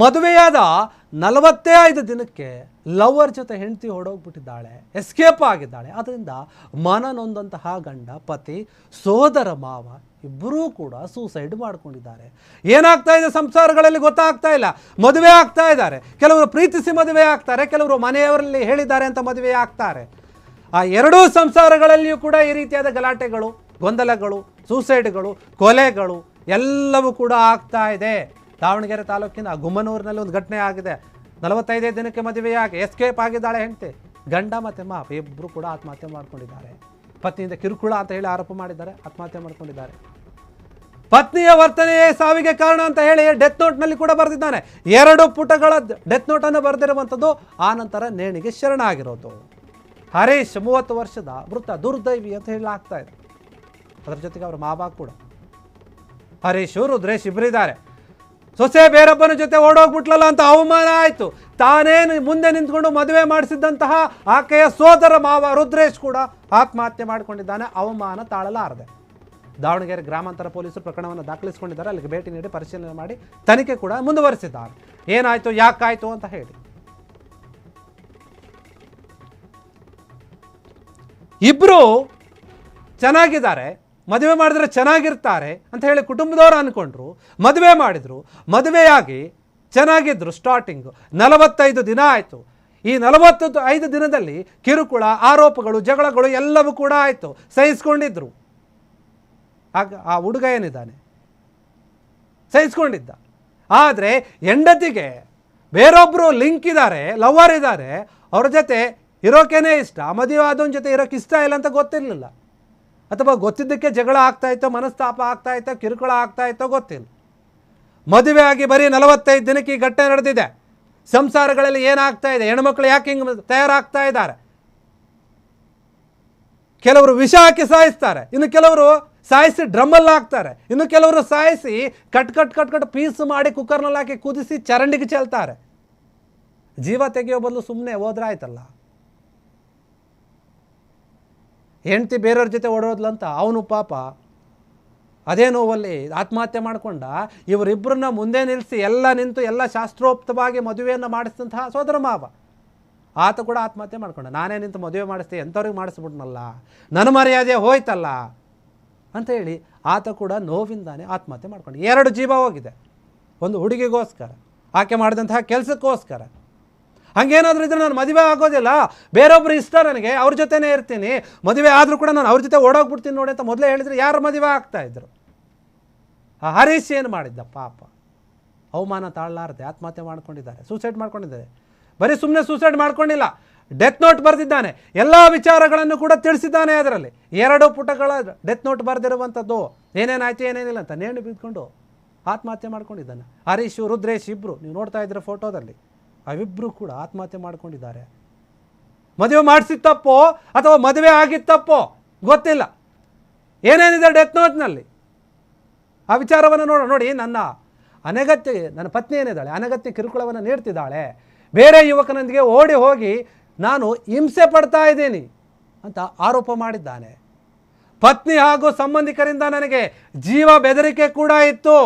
ಮದುವೆಯಾದ 45 ದಿನಕ್ಕೆ ಲವರ್ ಜೊತೆ ಹೆಂಡತಿ ಹೊಡೋಗ್ಬಿಟ್ಟಿದ್ದಾಳೆ, ಎಸ್ಕೇಪ್ ಆಗಿದ್ದಾಳೆ. ಅದರಿಂದ ಮನನೊಂದಂತಹ ಗಂಡ, ಪತಿ, ಸೋದರ ಮಾವ ಇಬ್ಬರೂ ಕೂಡ ಸೂಸೈಡ್ ಮಾಡ್ಕೊಂಡಿದ್ದಾರೆ. ಏನಾಗ್ತಾ ಇದೆ ಸಂಸಾರಗಳಲ್ಲಿ ಗೊತ್ತಾಗ್ತಾ ಇಲ್ಲ. ಮದುವೆ ಆಗ್ತಾ ಇದ್ದಾರೆ, ಕೆಲವರು ಪ್ರೀತಿಸಿ ಮದುವೆ ಆಗ್ತಾರೆ, ಕೆಲವರು ಮನೆಯವರಲ್ಲಿ ಹೇಳಿದ್ದಾರೆ ಅಂತ ಮದುವೆ ಆಗ್ತಾರೆ. ಆ ಎರಡೂ ಸಂಸಾರಗಳಲ್ಲಿಯೂ ಕೂಡ ಈ ರೀತಿಯಾದ ಗಲಾಟೆಗಳು, ಗೊಂದಲಗಳು, ಸೂಸೈಡ್ಗಳು, ಕೊಲೆಗಳು ಎಲ್ಲವೂ ಕೂಡ ಆಗ್ತಾ ಇದೆ. ದಾವಣಗೆರೆ ತಾಲೂಕಿನ ಗುಮ್ಮನೂರಿನಲ್ಲಿ ಒಂದು ಘಟನೆ ಆಗಿದೆ. 45 ದಿನಕ್ಕೆ ಮದುವೆಯಾಗಿ ಎಸ್ಕೇಪ್ ಆಗಿದ್ದಾಳೆ ಹೆಂಡತಿ. ಗಂಡ ಮತ್ತು ಮಾವ ಇಬ್ಬರು ಕೂಡ ಆತ್ಮಹತ್ಯೆ ಮಾಡ್ಕೊಂಡಿದ್ದಾರೆ. ಪತ್ನಿಯಿಂದ ಕಿರುಕುಳ ಅಂತ ಹೇಳಿ ಆರೋಪ ಮಾಡಿದ್ದಾರೆ, ಆತ್ಮಹತ್ಯೆ ಮಾಡ್ಕೊಂಡಿದ್ದಾರೆ. ಪತ್ನಿಯ ವರ್ತನೆಯೇ ಸಾವಿಗೆ ಕಾರಣ ಅಂತ ಹೇಳಿ ಡೆತ್ ನೋಟ್ನಲ್ಲಿ ಕೂಡ ಬರೆದಿದ್ದಾನೆ. 2 ಪುಟಗಳ ಡೆತ್ ನೋಟನ್ನು ಬರೆದಿರುವಂಥದ್ದು. ಆ ನಂತರ ನೇಣಿಗೆ ಶರಣಾಗಿರೋದು. ಹರೀಶ್ 30 ವರ್ಷದ ಮೃತ ದುರ್ದೈವಿ ಅಂತ ಹೇಳಲಾಗ್ತಾ ಇದೆ. ಅದರ ಜೊತೆಗೆ ಅವರ ಮಾವ ಕೂಡ. ಹರೀಶ್, ರುದ್ರೇಶ್ ಇಬ್ಬರಿದ್ದಾರೆ. ಸೊಸೆ ಬೇರೊಬ್ಬನ ಜೊತೆ ಓಡೋಗ್ಬಿಟ್ಲಲ್ಲ ಅಂತ ಅವಮಾನ ಆಯಿತು. ತಾನೇನು ಮುಂದೆ ನಿಂತ್ಕೊಂಡು ಮದುವೆ ಮಾಡಿಸಿದ್ದಂತಹ ಆಕೆಯ ಸೋದರ ಮಾವ ರುದ್ರೇಶ್ ಕೂಡ ಆತ್ಮಹತ್ಯೆ ಮಾಡಿಕೊಂಡಿದ್ದಾನೆ. ಅವಮಾನ ತಾಳಲಾರದೆ ದಾವಣಗೆರೆ ಗ್ರಾಮಾಂತರ ಪೊಲೀಸರು ಪ್ರಕರಣವನ್ನು ದಾಖಲಿಸಿಕೊಂಡಿದ್ದಾರೆ. ಅಲ್ಲಿಗೆ ಭೇಟಿ ನೀಡಿ ಪರಿಶೀಲನೆ ಮಾಡಿ ತನಿಖೆ ಕೂಡ ಮುಂದುವರಿಸಿದ್ದಾರೆ. ಏನಾಯಿತು, ಯಾಕಾಯಿತು ಅಂತ ಹೇಳಿ. ಇಬ್ಬರು ಚೆನ್ನಾಗಿದ್ದಾರೆ, ಮದುವೆ ಮಾಡಿದ್ರೆ ಚೆನ್ನಾಗಿರ್ತಾರೆ ಅಂತ ಹೇಳಿ ಕುಟುಂಬದವರು ಅಂದ್ಕೊಂಡ್ರು. ಮದುವೆ ಮಾಡಿದ್ರು, ಮದುವೆಯಾಗಿ ಚೆನ್ನಾಗಿದ್ರು. ಸ್ಟಾರ್ಟಿಂಗು 45 ದಿನ ಆಯಿತು. ಈ 45 ದಿನದಲ್ಲಿ ಕಿರುಕುಳ, ಆರೋಪಗಳು, ಜಗಳಗಳು ಎಲ್ಲವೂ ಕೂಡ ಆಯಿತು. ಸಹಿಸ್ಕೊಂಡಿದ್ರು. ಆಗ ಆ ಹುಡುಗ ಏನಿದ್ದಾನೆ ಸಹಿಸ್ಕೊಂಡಿದ್ದ. ಆದರೆ ಹೆಂಡತಿಗೆ ಬೇರೊಬ್ಬರು ಲಿಂಕ್ ಇದ್ದಾರೆ, ಲವರ್ ಇದ್ದಾರೆ, ಅವ್ರ ಜೊತೆ ಇರೋಕೇನೆ ಇಷ್ಟ. ಮದುವೆ ಆದವನ ಜೊತೆ ಇರೋಕ್ಕೆ ಇಷ್ಟ ಇಲ್ಲ ಅಂತ ಗೊತ್ತಿರಲಿಲ್ಲ. ಅಥವಾ ಗೊತ್ತಿದ್ದಕ್ಕೆ ಜಗಳ ಆಗ್ತಾಯಿತ್ತೋ, ಮನಸ್ತಾಪ ಆಗ್ತಾಯಿತ್ತೋ, ಕಿರುಕುಳ ಆಗ್ತಾಯಿತ್ತೋ ಗೊತ್ತಿಲ್ಲ. ಮದುವೆ ಆಗಿ ಬರೀ 45 ದಿನಕ್ಕೆ ಈ ಘಟನೆ ನಡೆದಿದೆ. ಸಂಸಾರಗಳಲ್ಲಿ ಏನಾಗ್ತಾ ಇದೆ, ಹೆಣ್ಮಕ್ಳು ಯಾಕೆ ಹಿಂಗೆ ತಯಾರಾಗ್ತಾ ಇದ್ದಾರೆ? ಕೆಲವರು ವಿಷ ಹಾಕಿ ಸಾಯಿಸ್ತಾರೆ, ಇನ್ನು ಕೆಲವರು ಸಾಯಿಸಿ ಡ್ರಮ್ಮಲ್ಲಿ ಹಾಕ್ತಾರೆ, ಇನ್ನು ಕೆಲವರು ಸಾಯಿಸಿ ಕಟ್ ಪೀಸ್ ಮಾಡಿ ಕುಕ್ಕರ್ನಲ್ಲಿ ಹಾಕಿ ಕುದಿಸಿ ಚರಂಡಿಗೆ ಚೆಲ್ತಾರೆ. ಜೀವ ತೆಗೆಯೋ ಬದಲು ಸುಮ್ಮನೆ ಹೋದ್ರಾಯ್ತಲ್ಲ. ಹೆಂಡತಿ ಬೇರೆಯವ್ರ ಜೊತೆ ಓಡೋದ್ಲಂತ ಅವನು ಪಾಪ ಅದೇ ನೋವಲ್ಲಿ ಆತ್ಮಹತ್ಯೆ ಮಾಡಿಕೊಂಡ. ಇವರಿಬ್ಬರನ್ನ ಮುಂದೆ ನಿಲ್ಲಿಸಿ ಎಲ್ಲ ನಿಂತು ಎಲ್ಲ ಶಾಸ್ತ್ರೋಕ್ತವಾಗಿ ಮದುವೆಯನ್ನು ಮಾಡಿಸಿದಂತಹ ಸೋದರ ಮಾವ ಆತ ಕೂಡ ಆತ್ಮಹತ್ಯೆ ಮಾಡ್ಕೊಂಡ. ನಾನೇ ನಿಂತು ಮದುವೆ ಮಾಡಿಸ್ತೆ, ಎಂಥವ್ರಿಗೆ ಮಾಡಿಸ್ಬಿಟ್ನಲ್ಲ, ನನ್ನ ಮರ್ಯಾದೆ ಹೋಯ್ತಲ್ಲ ಅಂತ ಹೇಳಿ ಆತ ಕೂಡ ನೋವಿಂದಾನೆ ಆತ್ಮಹತ್ಯೆ ಮಾಡ್ಕೊಂಡು. 2 ಜೀವ ಹೋಗಿದೆ. ಒಂದು ಹುಡುಗಿಗೋಸ್ಕರ, ಆಕೆ ಮಾಡಿದಂತಹ ಕೆಲಸಕ್ಕೋಸ್ಕರ. ಹಂಗೇನಾದರೂ ಇದ್ರೆ ನಾನು ಮದುವೆ ಆಗೋದಿಲ್ಲ, ಬೇರೊಬ್ಬರು ಇಷ್ಟ ನನಗೆ, ಅವ್ರ ಜೊತೆನೇ ಇರ್ತೀನಿ, ಮದುವೆ ಆದರೂ ಕೂಡ ನಾನು ಅವ್ರ ಜೊತೆ ಓಡೋಗ್ಬಿಡ್ತೀನಿ ನೋಡಿ ಅಂತ ಮೊದಲೇ ಹೇಳಿದರೆ ಯಾರು ಮದುವೆ ಆಗ್ತಾಯಿದ್ರು? ಆ ಹರೀಶ್ ಏನು ಮಾಡಿದ್ದ ಪಾಪ, ಅವಮಾನ ತಾಳಲಾರದೆ ಆತ್ಮಹತ್ಯೆ ಮಾಡ್ಕೊಂಡಿದ್ದಾರೆ, ಸೂಸೈಡ್ ಮಾಡ್ಕೊಂಡಿದ್ದಾರೆ. ಬರೀ ಸುಮ್ಮನೆ ಸೂಸೈಡ್ ಮಾಡ್ಕೊಂಡಿಲ್ಲ, ಡೆತ್ ನೋಟ್ ಬರೆದಿದ್ದಾನೆ, ಎಲ್ಲ ವಿಚಾರಗಳನ್ನು ಕೂಡ ತಿಳಿಸಿದ್ದಾನೆ. ಅದರಲ್ಲಿ 2 ಪುಟಗಳ ಡೆತ್ ನೋಟ್ ಬರೆದಿರುವಂಥದ್ದು, ಏನೇನಾಯ್ತು ಏನೇನಿಲ್ಲ ಅಂತ ನೇಣು ಬಿದ್ದುಕೊಂಡು ಆತ್ಮಹತ್ಯೆ ಮಾಡ್ಕೊಂಡಿದ್ದಾನೆ. ಹರೀಶ್, ರುದ್ರೇಶ್ ಇಬ್ಬರು ನೀವು ನೋಡ್ತಾ ಇದ್ದೀರ ಫೋಟೋದಲ್ಲಿ, ಅವಿಬ್ಬರು ಕೂಡ ಆತ್ಮಹತ್ಯೆ ಮಾಡ್ಕೊಂಡಿದ್ದಾರೆ. ಮದುವೆ ಮಾಡಿಸಿತ್ತಪ್ಪೋ ಅಥವಾ ಮದುವೆ ಆಗಿತ್ತಪ್ಪೋ ಗೊತ್ತಿಲ್ಲ. ಏನೇನಿದೆ ಡೆತ್ ನೋಟ್ನಲ್ಲಿ ಆ ವಿಚಾರವನ್ನು ನೋಡಿ. ನನ್ನ ಪತ್ನಿ ಏನಿದ್ದಾಳೆ ಅನಗತ್ಯ ಕಿರುಕುಳವನ್ನು ನೀಡ್ತಿದ್ದಾಳೆ, ಬೇರೆ ಯುವಕನೊಂದಿಗೆ ಓಡಿ ಹೋಗಿ ನಾನು ಹಿಂಸೆ ಪಡ್ತಾ ಇದ್ದೀನಿ ಅಂತ ಆರೋಪ ಮಾಡಿದ್ದಾನೆ. ಪತ್ನಿ ಹಾಗೂ ಸಂಬಂಧಿಕರಿಂದ ನನಗೆ ಜೀವ ಬೆದರಿಕೆ ಕೂಡ ಇತ್ತು.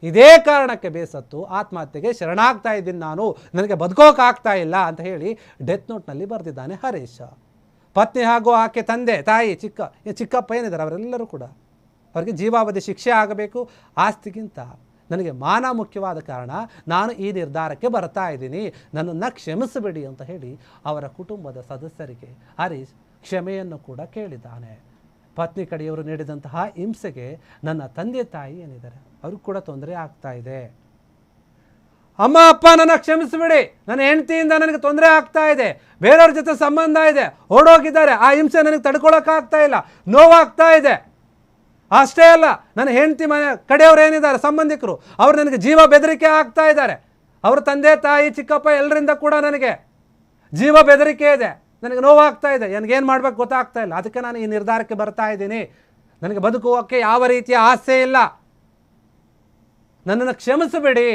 ಇದೇ ಕಾರಣಕ್ಕೆ ಬೇಸತ್ತು ಆತ್ಮಹತ್ಯೆಗೆ ಶರಣಾಗ್ತಾ ಇದ್ದೀನಿ, ನಾನು ನನಗೆ ಬದುಕೋಕ್ಕಾಗ್ತಾ ಇಲ್ಲ ಅಂತ ಹೇಳಿ ಡೆತ್ ನೋಟ್ನಲ್ಲಿ ಬರೆದಿದ್ದಾನೆ ಹರೀಶ್. ಪತ್ನಿ ಹಾಗೂ ಆಕೆ ತಂದೆ ತಾಯಿ ಚಿಕ್ಕಪ್ಪ ಏನಿದ್ದಾರೆ ಅವರೆಲ್ಲರೂ ಕೂಡ ಅವರಿಗೆ ಜೀವಾವಧಿ ಶಿಕ್ಷೆ ಆಗಬೇಕು, ಆಸ್ತಿಗಿಂತ ನನಗೆ ಮಾನ ಮುಖ್ಯವಾದ ಕಾರಣ ನಾನು ಈ ನಿರ್ಧಾರಕ್ಕೆ ಬರ್ತಾ ಇದ್ದೀನಿ, ನನ್ನನ್ನು ಕ್ಷಮಿಸಬೇಡಿ ಅಂತ ಹೇಳಿ ಅವರ ಕುಟುಂಬದ ಸದಸ್ಯರಿಗೆ ಹರೀಶ್ ಕ್ಷಮೆಯನ್ನು ಕೂಡ ಕೇಳಿದ್ದಾನೆ. ಪತ್ನಿ ಕಡೆಯವರು ನೀಡಿದಂತಹ ಹಿಂಸೆಗೆ ನನ್ನ ತಂದೆ ತಾಯಿ ಏನಿದ್ದಾರೆ ಅವ್ರಿಗೆ ಕೂಡ ತೊಂದರೆ ಆಗ್ತಾ ಇದೆ. ಅಮ್ಮ ಅಪ್ಪ ನನ್ನ ಕ್ಷಮಿಸಿಬಿಡಿ, ನನ್ನ ಹೆಂಡತಿಯಿಂದ ನನಗೆ ತೊಂದರೆ ಆಗ್ತಾ ಇದೆ, ಬೇರೆಯವ್ರ ಜೊತೆ ಸಂಬಂಧ ಇದೆ, ಓಡೋಗಿದ್ದಾರೆ, ಆ ಹಿಂಸೆ ನನಗೆ ತಡ್ಕೊಳಕ್ಕಾಗ್ತಾ ಇಲ್ಲ, ನೋವಾಗ್ತಾ ಇದೆ. ಅಷ್ಟೇ ಅಲ್ಲ, ನನ್ನ ಹೆಂಡತಿ ಮನೆ ಕಡೆಯವರು ಏನಿದ್ದಾರೆ ಸಂಬಂಧಿಕರು ಅವರು ನನಗೆ ಜೀವ ಬೆದರಿಕೆ ಆಗ್ತಾ ಇದ್ದಾರೆ. ಅವ್ರ ತಂದೆ ತಾಯಿ ಚಿಕ್ಕಪ್ಪ ಎಲ್ಲರಿಂದ ಕೂಡ ನನಗೆ ಜೀವ ಬೆದರಿಕೆ ಇದೆ, ನನಗೆ ನೋವಾಗ್ತಾ ಇದೆ, ನನಗೇನು ಮಾಡ್ಬೇಕು ಗೊತ್ತಾಗ್ತಾ ಇಲ್ಲ, ಅದಕ್ಕೆ ನಾನು ಈ ನಿರ್ಧಾರಕ್ಕೆ ಬರ್ತಾ ಇದ್ದೀನಿ, ನನಗೆ ಬದುಕುವಕ್ಕೆ ಯಾವ ರೀತಿಯ ಆಸೆ ಇಲ್ಲ, ನನ್ನನ್ನು ಕ್ಷಮಿಸಬೇಡಿ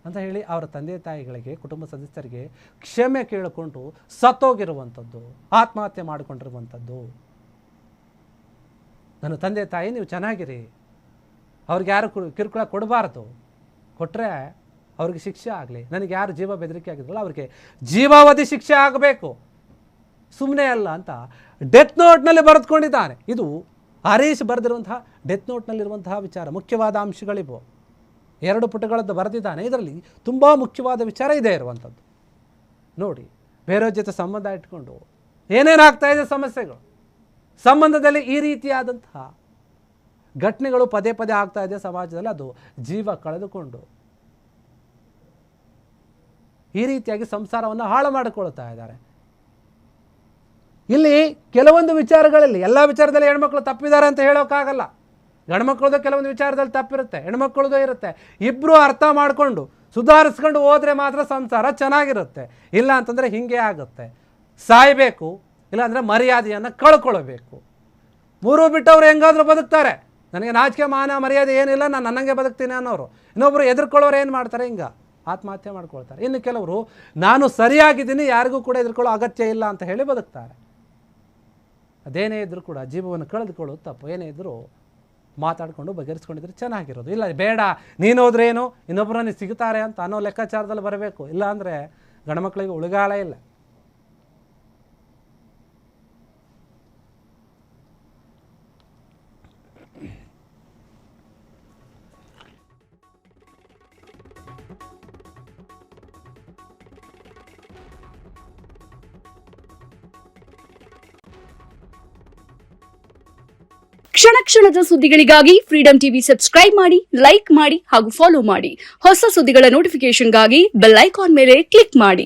ಅಂತ ಹೇಳಿ ಅವರ ತಂದೆ ತಾಯಿಗಳಿಗೆ, ಕುಟುಂಬ ಸದಸ್ಯರಿಗೆ ಕ್ಷಮೆ ಕೇಳಿಕೊಂಡು ಸತ್ತೋಗಿರುವಂಥದ್ದು, ಆತ್ಮಹತ್ಯೆ ಮಾಡಿಕೊಂಡಿರುವಂಥದ್ದು. ನನ್ನ ತಂದೆ ತಾಯಿ ನೀವು ಚೆನ್ನಾಗಿರಿ, ಅವ್ರಿಗೆ ಯಾರು ಕಿರುಕುಳ ಕೊಡಬಾರ್ದು, ಕೊಟ್ಟರೆ ಅವ್ರಿಗೆ ಶಿಕ್ಷೆ ಆಗಲಿ. ನನಗೆ ಯಾರು ಜೀವ ಬೆದರಿಕೆ ಆಗಿದ್ರಲ್ಲ ಅವ್ರಿಗೆ ಜೀವಾವಧಿ ಶಿಕ್ಷೆ ಆಗಬೇಕು, ಸುಮ್ಮನೆ ಅಲ್ಲ ಅಂತ ಡೆತ್ ನೋಟ್ನಲ್ಲಿ ಬರೆದುಕೊಂಡಿದ್ದಾನೆ. ಇದು ಹರೀಶ್ ಬರೆದಿರುವಂತಹ ಡೆತ್ ನೋಟ್ನಲ್ಲಿರುವಂತಹ ವಿಚಾರ, ಮುಖ್ಯವಾದ ಅಂಶಗಳಿವು. 2 ಪುಟಗಳದ್ದು ಬರೆದಿದ್ದಾನೆ. ಇದರಲ್ಲಿ ತುಂಬ ಮುಖ್ಯವಾದ ವಿಚಾರ ಇದೆ ಇರುವಂಥದ್ದು. ನೋಡಿ, ಬೇರೆಯವ್ರ ಜೊತೆ ಸಂಬಂಧ ಇಟ್ಕೊಂಡು ಏನೇನಾಗ್ತಾ ಇದೆ ಸಮಸ್ಯೆಗಳು, ಸಂಬಂಧದಲ್ಲಿ ಈ ರೀತಿಯಾದಂತಹ ಘಟನೆಗಳು ಪದೇ ಪದೇ ಆಗ್ತಾ ಇದೆ ಸಮಾಜದಲ್ಲಿ. ಅದು ಜೀವ ಕಳೆದುಕೊಂಡು ಈ ರೀತಿಯಾಗಿ ಸಂಸಾರವನ್ನು ಹಾಳು ಮಾಡಿಕೊಳ್ತಾ ಇದ್ದಾರೆ. ಇಲ್ಲಿ ಕೆಲವೊಂದು ವಿಚಾರಗಳಲ್ಲಿ, ಎಲ್ಲ ವಿಚಾರದಲ್ಲಿ ಹೆಣ್ಮಕ್ಳು ತಪ್ಪಿದ್ದಾರೆ ಅಂತ ಹೇಳೋಕ್ಕಾಗಲ್ಲ. ಗಂಡ್ಮಕ್ಳದ್ದು ಕೆಲವೊಂದು ವಿಚಾರದಲ್ಲಿ ತಪ್ಪಿರುತ್ತೆ, ಹೆಣ್ಮಕ್ಳದ್ದು ಇರುತ್ತೆ. ಇಬ್ಬರು ಅರ್ಥ ಮಾಡಿಕೊಂಡು ಸುಧಾರಿಸ್ಕೊಂಡು ಹೋದರೆ ಮಾತ್ರ ಸಂಸಾರ ಚೆನ್ನಾಗಿರುತ್ತೆ. ಇಲ್ಲ ಅಂತಂದರೆ ಹಿಂಗೆ ಆಗುತ್ತೆ. ಸಾಯಬೇಕು, ಇಲ್ಲಾಂದರೆ ಮರ್ಯಾದೆಯನ್ನು ಕಳ್ಕೊಳ್ಬೇಕು. 3 ಬಿಟ್ಟವ್ರು ಹೆಂಗಾದರೂ ಬದುಕ್ತಾರೆ. ನನಗೆ ನಾಚಿಕೆ ಮಾನ ಮರ್ಯಾದೆ ಏನಿಲ್ಲ, ನಾನು ನನ್ನಂಗೆ ಬದುಕ್ತೀನಿ ಅನ್ನೋರು. ಇನ್ನೊಬ್ಬರು ಎದುರ್ಕೊಳ್ಳೋರು ಏನು ಮಾಡ್ತಾರೆ, ಹಿಂಗೆ ಆತ್ಮಹತ್ಯೆ ಮಾಡ್ಕೊಳ್ತಾರೆ. ಇನ್ನು ಕೆಲವರು ನಾನು ಸರಿಯಾಗಿದ್ದೀನಿ, ಯಾರಿಗೂ ಕೂಡ ಎದುರ್ಕೊಳ್ಳೋ ಅಗತ್ಯ ಇಲ್ಲ ಅಂತ ಹೇಳಿ ಬದುಕ್ತಾರೆ. ಅದೇನೇ ಇದ್ದರೂ ಕೂಡ ಜೀವವನ್ನು ಕಳೆದುಕೊಳ್ಳೋದು ತಪ್ಪು. ಏನೇ ಇದ್ದರೂ ಮಾತಾಡಿಕೊಂಡು ಬಗೆಹರಿಸ್ಕೊಂಡಿದ್ರೆ ಚೆನ್ನಾಗಿರೋದು. ಇಲ್ಲ ಬೇಡ ನೀನು ಹೋದ್ರೇನು ಇನ್ನೊಬ್ಬರನ್ನು ಸಿಗ್ತಾರೆ ಅಂತ ಅನ್ನೋ ಲೆಕ್ಕಾಚಾರದಲ್ಲಿ ಬರಬೇಕು. ಇಲ್ಲ ಅಂದರೆ ಗಂಡ್ಮಕ್ಳಿಗೆ ಉಳಿಗಾಲ ಇಲ್ಲ. ಕ್ಷಣ ಕ್ಷಣದ ಸುದ್ದಿಗಳಿಗಾಗಿ ಫ್ರೀಡಂ ಟಿವಿ ಸಬ್ಸ್ಕ್ರೈಬ್ ಮಾಡಿ, ಲೈಕ್ ಮಾಡಿ ಹಾಗೂ ಫಾಲೋ ಮಾಡಿ. ಹೊಸ ಸುದ್ದಿಗಳ ನೋಟಿಫಿಕೇಶನ್ಗಾಗಿ ಬೆಲ್ ಐಕಾನ್ ಮೇಲೆ ಕ್ಲಿಕ್ ಮಾಡಿ.